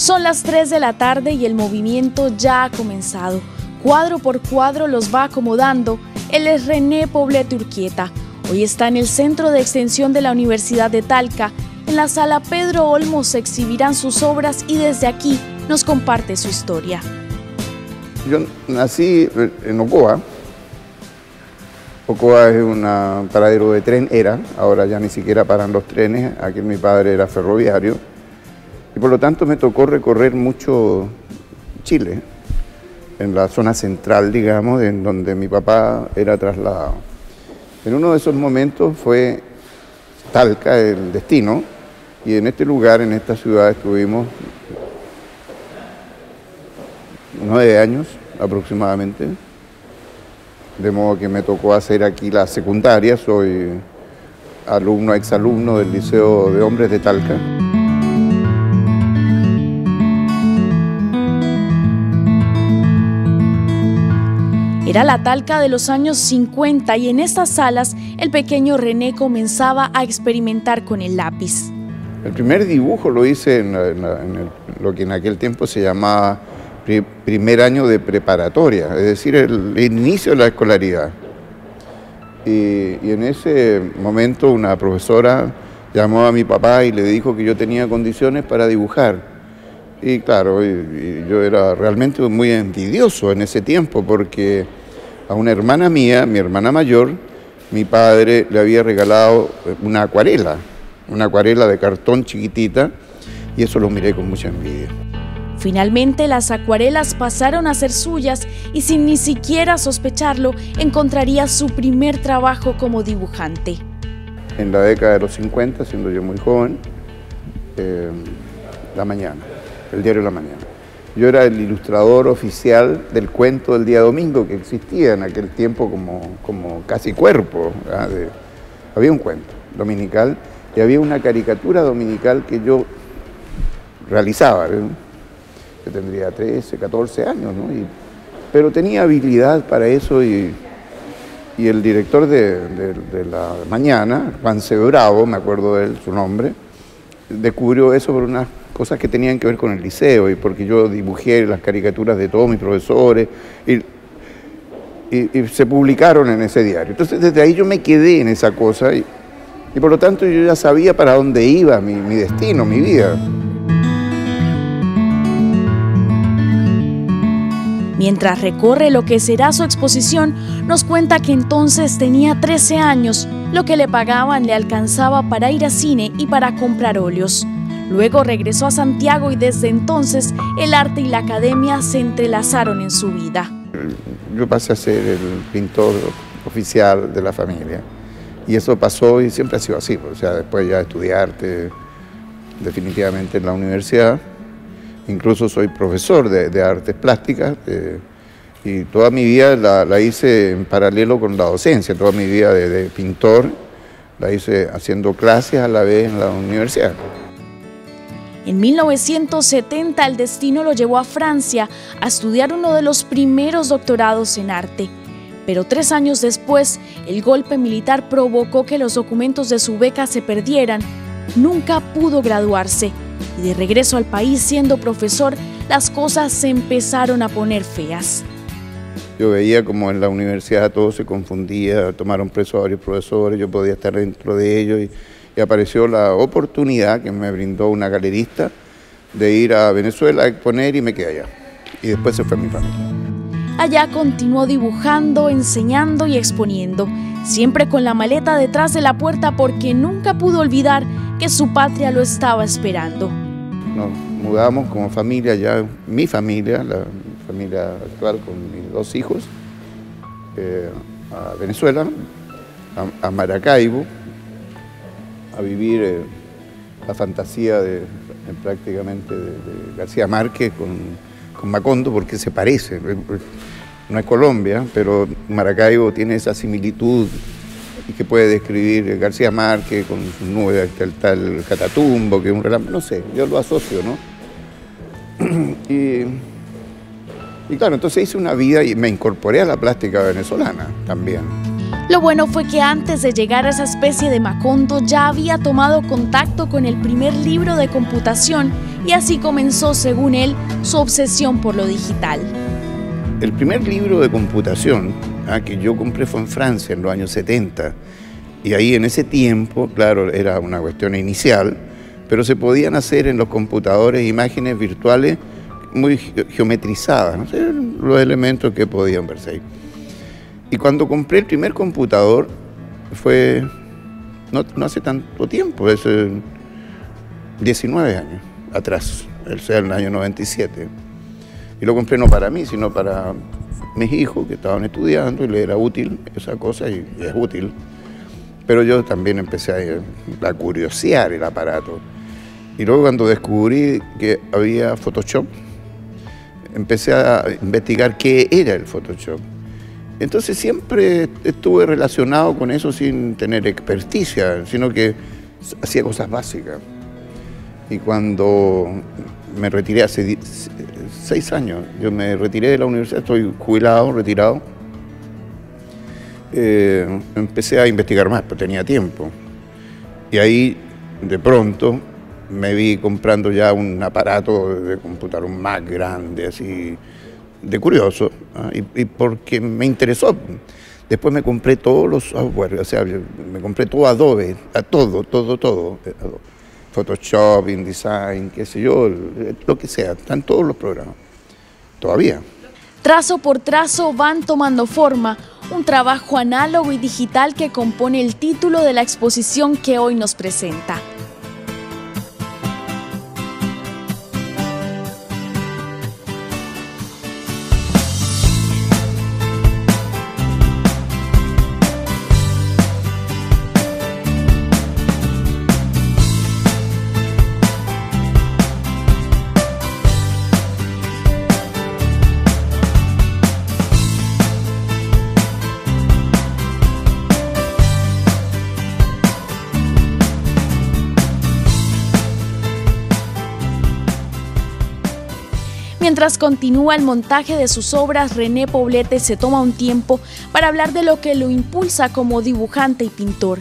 Son las 3 de la tarde y el movimiento ya ha comenzado. Cuadro por cuadro los va acomodando. Él es René Poblete Urquieta. Hoy está en el Centro de Extensión de la Universidad de Talca. En la sala Pedro Olmos se exhibirán sus obras y desde aquí nos comparte su historia. Yo nací en Ocoa. Ocoa es un paradero de tren, ahora ya ni siquiera paran los trenes. Aquí mi padre era ferroviario y por lo tanto me tocó recorrer mucho Chile, en la zona central, digamos, en donde mi papá era trasladado. En uno de esos momentos fue Talca el destino, y en este lugar, en esta ciudad, estuvimos 9 años aproximadamente, de modo que me tocó hacer aquí la secundaria. Soy exalumno del Liceo de Hombres de Talca. Era la Talca de los años 50 y en estas salas el pequeño René comenzaba a experimentar con el lápiz. El primer dibujo lo hice en lo que en aquel tiempo se llamaba primer año de preparatoria, es decir, el inicio de la escolaridad. Y en ese momento una profesora llamó a mi papá y le dijo que yo tenía condiciones para dibujar. Y claro, yo era realmente muy envidioso en ese tiempo porque a una hermana mía, mi hermana mayor, mi padre le había regalado una acuarela de cartón chiquitita, y eso lo miré con mucha envidia. Finalmente las acuarelas pasaron a ser suyas y sin ni siquiera sospecharlo encontraría su primer trabajo como dibujante. En la década de los 50, siendo yo muy joven, La Mañana, el diario La Mañana. Yo era el ilustrador oficial del cuento del día domingo, que existía en aquel tiempo como casi cuerpo. Había un cuento dominical y había una caricatura dominical que yo realizaba. Yo tendría 13, 14 años, ¿no? Pero tenía habilidad para eso y el director de La Mañana, Juan C. Bravo, me acuerdo de él, su nombre, descubrió eso por unas cosas que tenían que ver con el liceo y porque yo dibujé las caricaturas de todos mis profesores y se publicaron en ese diario. Entonces desde ahí yo me quedé en esa cosa y por lo tanto yo ya sabía para dónde iba mi destino, mi vida. Mientras recorre lo que será su exposición, nos cuenta que entonces tenía 13 años. Lo que le pagaban le alcanzaba para ir a cine y para comprar óleos. Luego regresó a Santiago y desde entonces el arte y la academia se entrelazaron en su vida. Yo pasé a ser el pintor oficial de la familia y eso pasó y siempre ha sido así. O sea, después ya estudié arte definitivamente en la universidad. Incluso soy profesor de artes plásticas y toda mi vida la hice en paralelo con la docencia. Toda mi vida de pintor la hice haciendo clases a la vez en la universidad. En 1970 el destino lo llevó a Francia a estudiar uno de los primeros doctorados en arte. Pero 3 años después, el golpe militar provocó que los documentos de su beca se perdieran. Nunca pudo graduarse. Y de regreso al país siendo profesor, las cosas se empezaron a poner feas. Yo veía como en la universidad todo se confundía, tomaron presos a varios profesores, yo podía estar dentro de ellos y apareció la oportunidad que me brindó una galerista de ir a Venezuela a exponer y me quedé allá. Y después se fue mi familia. Allá continuó dibujando, enseñando y exponiendo, siempre con la maleta detrás de la puerta porque nunca pudo olvidar que su patria lo estaba esperando. Nos mudamos como familia, ya mi familia, la familia actual con mis 2 hijos, a Venezuela, a Maracaibo, a vivir la fantasía prácticamente de García Márquez con Macondo, porque se parece. No es Colombia, pero Maracaibo tiene esa similitud y que puede describir García Márquez con su nube, el tal Catatumbo, que es un relato, no sé, yo lo asocio, ¿no? Y claro, entonces hice una vida y me incorporé a la plástica venezolana también. Lo bueno fue que antes de llegar a esa especie de Macondo ya había tomado contacto con el primer libro de computación y así comenzó, según él, su obsesión por lo digital. El primer libro de computación que yo compré fue en Francia en los años 70, y ahí en ese tiempo, claro, era una cuestión inicial, pero se podían hacer en los computadores imágenes virtuales muy geometrizadas, ¿no? Los elementos que podían verse ahí. Y cuando compré el primer computador, fue no hace tanto tiempo, es 19 años atrás, o sea, en el año 97. Y lo compré no para mí, sino para mis hijos que estaban estudiando y les era útil esa cosa, y es útil. Pero yo también empecé a curiosear el aparato. Y luego cuando descubrí que había Photoshop, empecé a investigar qué era el Photoshop. Entonces siempre estuve relacionado con eso sin tener experticia, sino que hacía cosas básicas. Y cuando me retiré hace 6 años, yo me retiré de la universidad, estoy jubilado, retirado, empecé a investigar más, pero tenía tiempo. Y ahí, de pronto, me vi comprando ya un aparato de computador más grande, así, de curioso, y porque me interesó. Después me compré todos los software, o sea, me compré todo Adobe, todo. Photoshop, InDesign, qué sé yo, lo que sea, están todos los programas, todavía. Trazo por trazo van tomando forma, un trabajo análogo y digital que compone el título de la exposición que hoy nos presenta. Mientras continúa el montaje de sus obras, René Poblete se toma un tiempo para hablar de lo que lo impulsa como dibujante y pintor.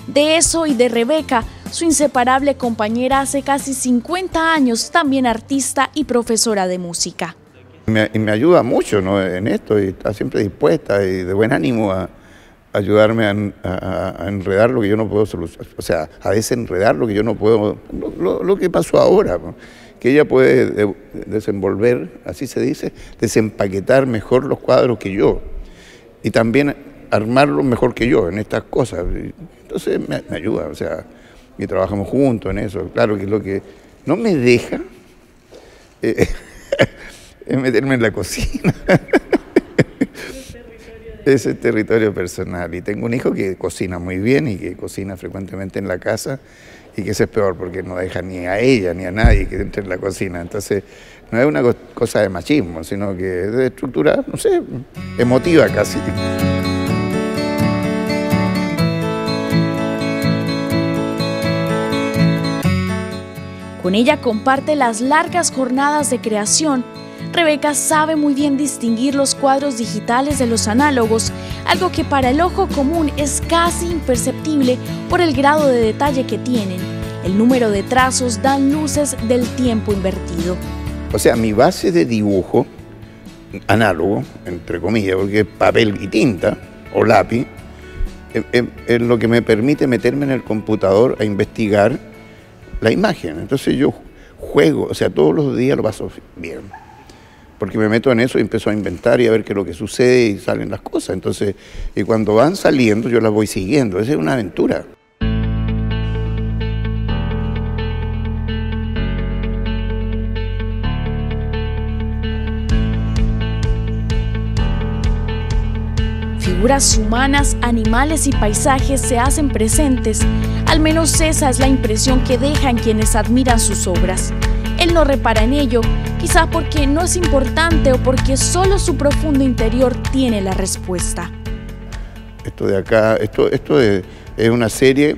De eso y de Rebeca, su inseparable compañera hace casi 50 años, también artista y profesora de música. Me ayuda mucho, ¿no?, en esto, y está siempre dispuesta y de buen ánimo a ayudarme a enredar lo que yo no puedo solucionar, o sea, a desenredar lo que yo no puedo, lo que pasó ahora, ¿no?, que ella puede desenvolver, así se dice, desempaquetar mejor los cuadros que yo, y también armarlos mejor que yo en estas cosas. Entonces me ayuda, o sea, y trabajamos juntos en eso. Claro que lo que no me deja es meterme en la cocina. Ese es territorio personal. Y tengo un hijo que cocina muy bien y que cocina frecuentemente en la casa, y que eso es peor porque no deja ni a ella ni a nadie que entre en la cocina. Entonces no es una cosa de machismo, sino que es de estructura, no sé, emotiva casi. Con ella comparte las largas jornadas de creación. Rebeca sabe muy bien distinguir los cuadros digitales de los análogos, algo que para el ojo común es casi imperceptible por el grado de detalle que tienen. El número de trazos dan luces del tiempo invertido. O sea, mi base de dibujo análogo, entre comillas, porque es papel y tinta o lápiz, es lo que me permite meterme en el computador a investigar la imagen. Entonces yo juego, o sea, todos los días lo paso bien, porque me meto en eso y empiezo a inventar y a ver qué es lo que sucede y salen las cosas. Entonces, y cuando van saliendo yo las voy siguiendo, esa es una aventura. Figuras humanas, animales y paisajes se hacen presentes, al menos esa es la impresión que dejan quienes admiran sus obras. Él no repara en ello, quizá porque no es importante o porque solo su profundo interior tiene la respuesta. Esto de acá, esto es una serie,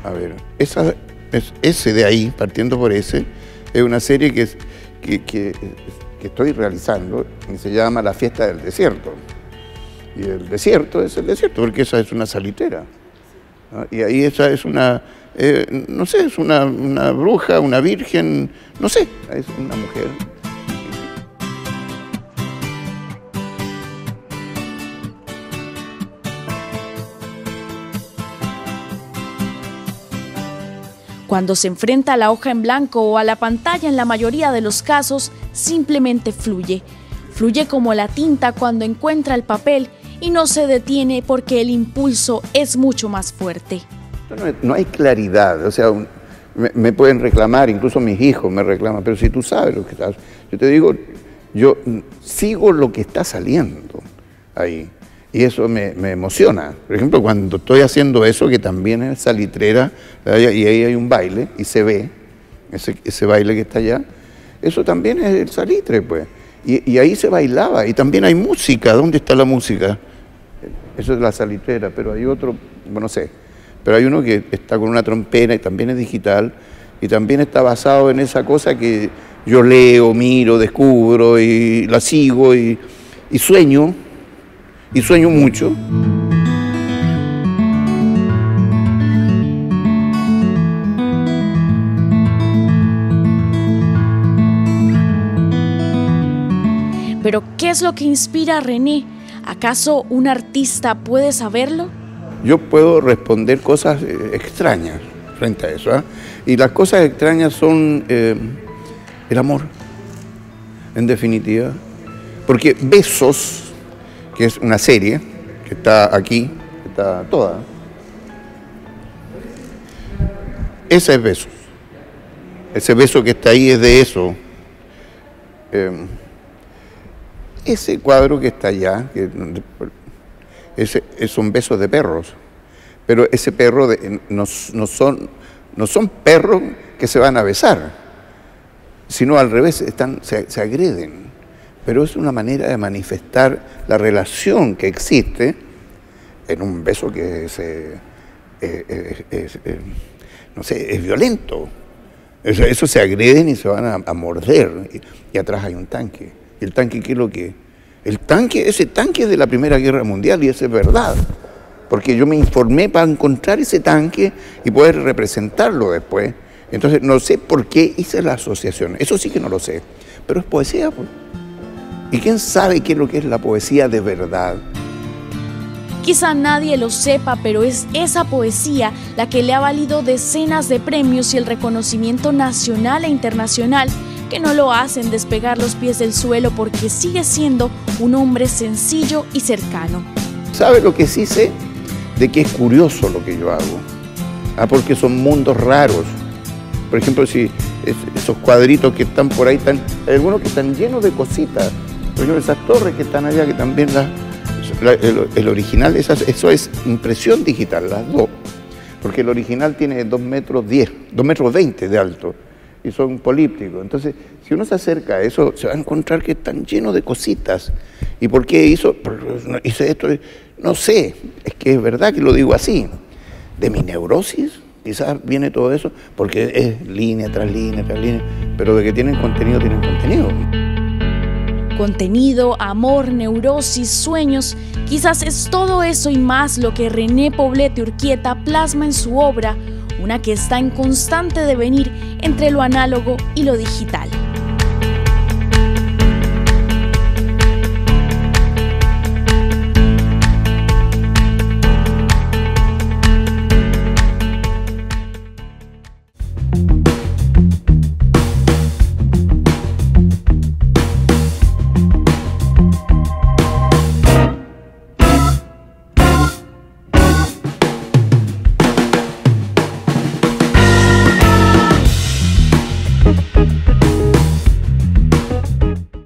a ver, ese de ahí, partiendo por ese, es una serie que estoy realizando y se llama La Fiesta del Desierto. Y el desierto es el desierto, porque esa es una salitera, ¿no? Y ahí esa es no sé, es una bruja, una virgen, no sé, es una mujer. Cuando se enfrenta a la hoja en blanco o a la pantalla, en la mayoría de los casos, simplemente fluye. Fluye como la tinta cuando encuentra el papel y no se detiene porque el impulso es mucho más fuerte. No hay claridad, o sea, me pueden reclamar, incluso mis hijos me reclaman, pero si tú sabes lo que estás... Yo te digo, yo sigo lo que está saliendo ahí. Y eso me emociona. Por ejemplo, cuando estoy haciendo eso, que también es salitrera, y ahí hay un baile, y se ve, ese baile que está allá, eso también es el salitre, pues. Y ahí se bailaba, y también hay música. ¿Dónde está la música? Eso es la salitrera, pero hay otro, bueno, no sé, pero hay uno que está con una trompeta y también es digital, y también está basado en esa cosa que yo leo, miro, descubro, y la sigo, y sueño. Y sueño mucho. Pero, ¿qué es lo que inspira a René? ¿Acaso un artista puede saberlo? Yo puedo responder cosas extrañas frente a eso, ¿eh? Y las cosas extrañas son el amor, en definitiva. Porque Besos, que es una serie que está aquí, que está toda. Ese es Besos. Ese beso que está ahí es de eso. Ese cuadro que está allá, son besos de perros. Pero ese perro no son perros que se van a besar, sino al revés, se agreden. Pero es una manera de manifestar la relación que existe en un beso que no sé, es violento. Eso se agreden y se van a morder. Y atrás hay un tanque. ¿Y el tanque qué es lo que es? Ese tanque es de la Primera Guerra Mundial, y eso es verdad. Porque yo me informé para encontrar ese tanque y poder representarlo después. Entonces no sé por qué hice la asociación. Eso sí que no lo sé. Pero es poesía, pues. ¿Y quién sabe qué es lo que es la poesía de verdad? Quizá nadie lo sepa, pero es esa poesía la que le ha valido decenas de premios y el reconocimiento nacional e internacional, que no lo hacen despegar los pies del suelo porque sigue siendo un hombre sencillo y cercano. ¿Sabe lo que sí sé? De que es curioso lo que yo hago. Porque son mundos raros. Por ejemplo, si esos cuadritos que están por ahí, hay algunos que están llenos de cositas. Por ejemplo, esas torres que están allá, que también el original, eso es impresión digital, las dos. Porque el original tiene 2,10 metros, 2,20 metros de alto, y son polípticos. Entonces, si uno se acerca a eso, se va a encontrar que están llenos de cositas. ¿Y por qué hice esto? No sé, es que es verdad que lo digo así. De mi neurosis, quizás viene todo eso, porque es línea tras línea tras línea, pero de que tienen contenido, tienen contenido. Contenido, amor, neurosis, sueños, quizás es todo eso y más lo que René Poblete Urquieta plasma en su obra, una que está en constante devenir entre lo análogo y lo digital.